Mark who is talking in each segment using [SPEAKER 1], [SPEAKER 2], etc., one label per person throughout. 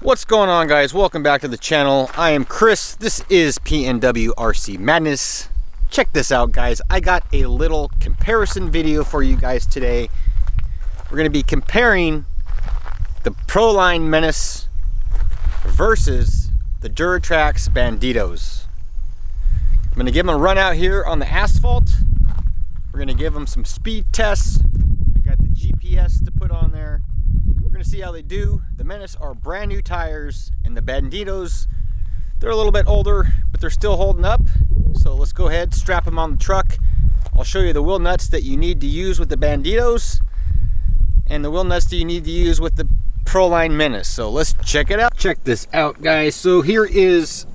[SPEAKER 1] What's going on, guys? Welcome back to the channel. I am Chris. This is PNW RC Madness. Check this out, guys. I got a little comparison video for you guys today. We're going to be comparing the PROLINE Menace versus the DURATRAX BAnDITOS. I'm going to give them a run out here on the asphalt. We're going to give them some speed tests. I got the GPS to put on there. We're going to see how they do. The Menace are brand new tires, and the BAnDITOS, they're a little bit older, but they're still holding up. So let's go ahead, strap them on the truck. I'll show you the wheel nuts that you need to use with the BAnDITOS and the wheel nuts that you need to use with the PROLINE Menace. So let's check it out. Check this out, guys. So here is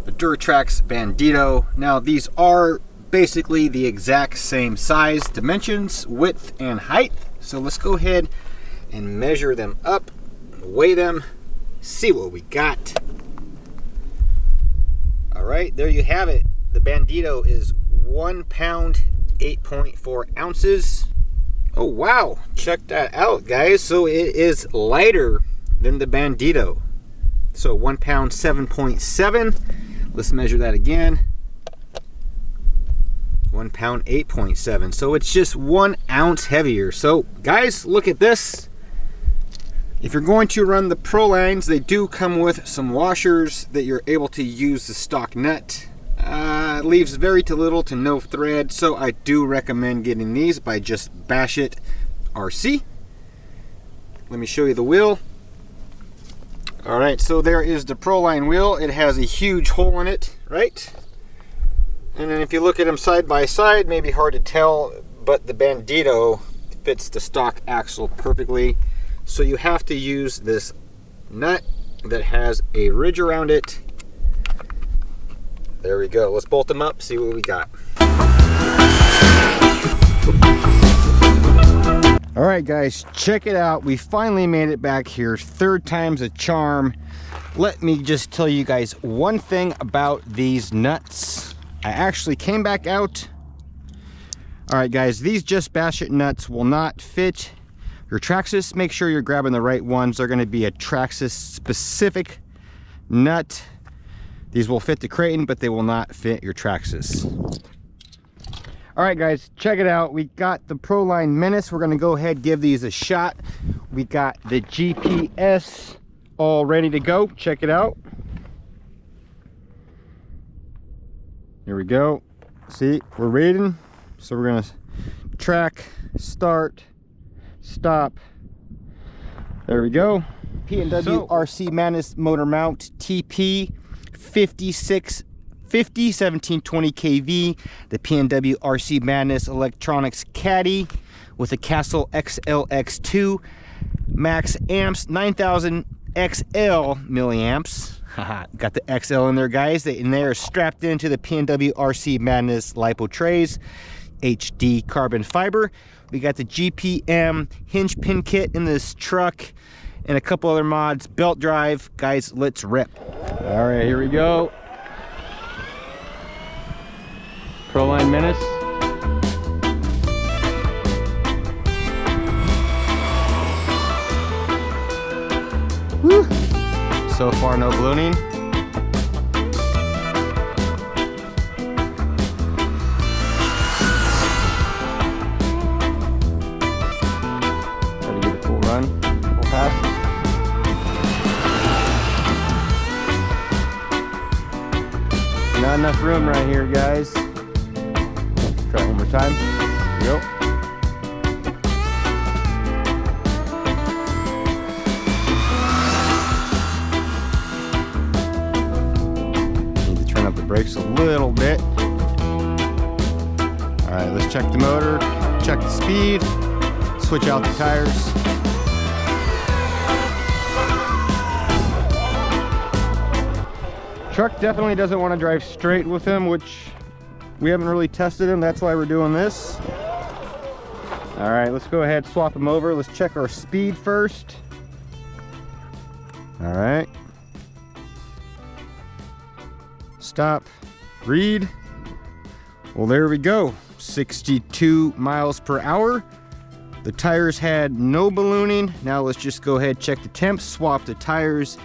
[SPEAKER 1] the DURATRAX BAnDITO. Now these are basically the exact same size, dimensions, width, and height. So let's go ahead and measure them up, weigh them, see what we got. All right, there you have it. The BAnDITO is 1 pound, 8.4 ounces. Oh wow, check that out, guys. So it is lighter than the BAnDITO. So 1 pound, 7.7. Let's measure that again. 1 pound, 8.7. So it's just 1 ounce heavier. So guys, look at this. If you're going to run the PROLINEs, they do come with some washers that you're able to use the stock nut. It leaves very little to no thread, so I do recommend getting these by just Bash It RC. Let me show you the wheel. All right, so there is the PROLINE wheel. It has a huge hole in it, right? And then if you look at them side by side, maybe hard to tell, but the BAnDITO fits the stock axle perfectly. So you have to use this nut that has a ridge around it. There we go. Let's bolt them up, see what we got. All right, guys, check it out. We finally made it back here. Third time's a charm. Let me just tell you guys one thing about these nuts. I actually came back out. All right, guys, these Just Bash It nuts will not fit your TRAXXAS. Make sure you're grabbing the right ones. They're going to be a TRAXXAS specific nut. These will fit the Creighton, but they will not fit your TRAXXAS. All right, guys, check it out. We got the PROLINE Menace. We're going to go ahead and give these a shot. We got the GPS all ready to go. Check it out. Here we go. See, we're reading. So we're going to track, start, stop. There we go. PNW RC Madness motor mount, TP 1720 kV. The PNW RC Madness electronics caddy with a Castle XLX2 max amps, 9000 XL milliamps. Got the XL in there, guys. And they are strapped into the PNW RC Madness lipo trays, HD carbon fiber. We got the GPM hinge pin kit in this truck and a couple other mods. Belt drive. Guys, let's rip. All right, here we go. PROLINE Menace. Woo. So far, no ballooning. Not enough room right here, guys. Try it one more time. Here we go. Need to turn up the brakes a little bit. All right, let's check the motor, check the speed, switch out the tires. Truck definitely doesn't want to drive straight with him, which we haven't really tested him. That's why we're doing this. All right, let's go ahead, swap him over. Let's check our speed first. All right. Stop, read. Well, there we go. 62 miles per hour. The tires had no ballooning. Now let's just go ahead, check the temps, swap the tires,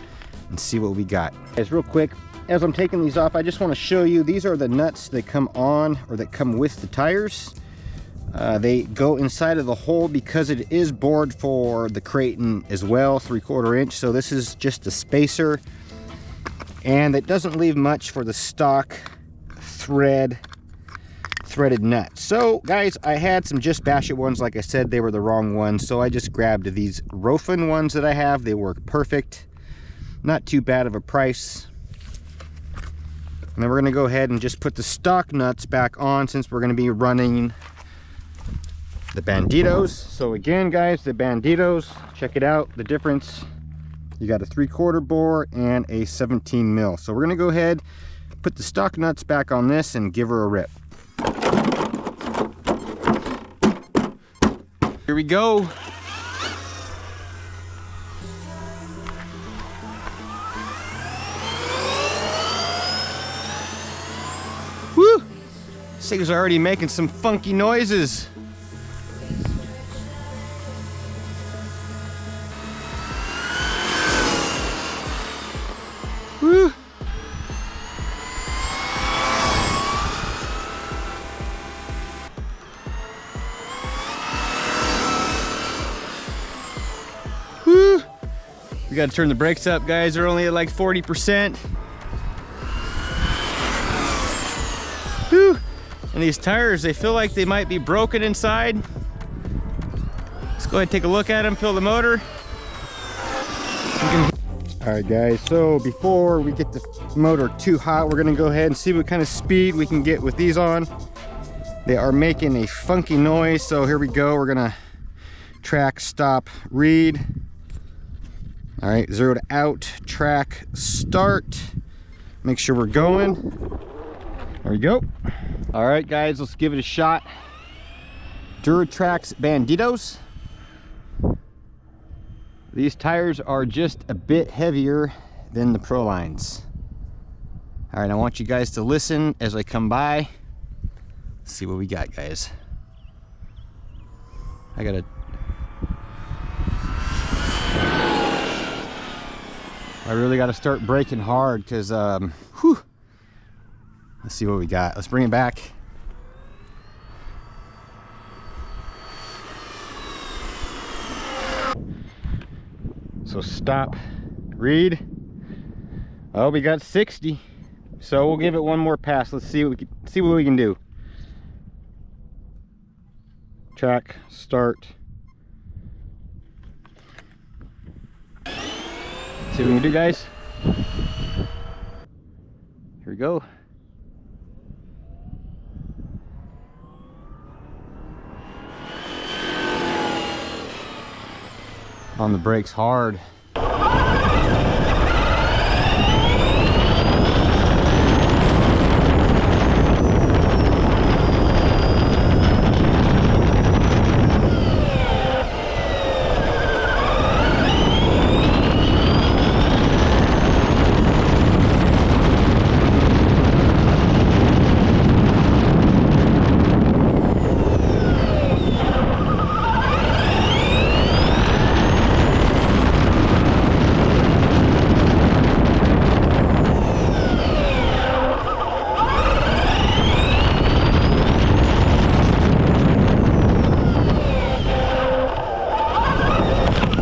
[SPEAKER 1] and see what we got. Guys, real quick, as I'm taking these off, I just want to show you, these are the nuts that come on, or that come with the tires. They go inside of the hole because it is bored for the Creighton as well, 3/4 inch. So this is just a spacer, and it doesn't leave much for the stock threaded nut. So guys, I had some Just Bash It ones. Like I said, they were the wrong ones, so I just grabbed these Rofin ones that I have. They work perfect, not too bad of a price. And then we're going to go ahead and just put the stock nuts back on, since we're going to be running the Banditos. So again, guys, the Banditos, check it out, the difference. You got a 3/4 bore and a 17 mil. So we're going to go ahead, put the stock nuts back on this, and give her a rip. Here we go. Woo! This thing's already making some funky noises. Woo! Woo! We gotta turn the brakes up, guys. They're only at like 40%. Woo! And these tires, they feel like they might be broken inside. Let's go ahead and take a look at them, fill the motor. All right, guys, so before we get the motor too hot, we're gonna go ahead and see what kind of speed we can get with these on. They are making a funky noise, so here we go. We're gonna track, stop, read. All right, 0 to out, track, start. Make sure we're going. There we go. All right, guys, let's give it a shot. DURATRAX BANDITOS. These tires are just a bit heavier than the PROLINEs. All right, I want you guys to listen as I come by. Let's see what we got, guys. I really gotta start braking hard, because whew. Let's see what we got. Let's bring it back. So stop, read. Oh, we got 60. So we'll give it one more pass. Let's see what we can do. Track, start. See what we can do, guys. Here we go. On the brakes hard.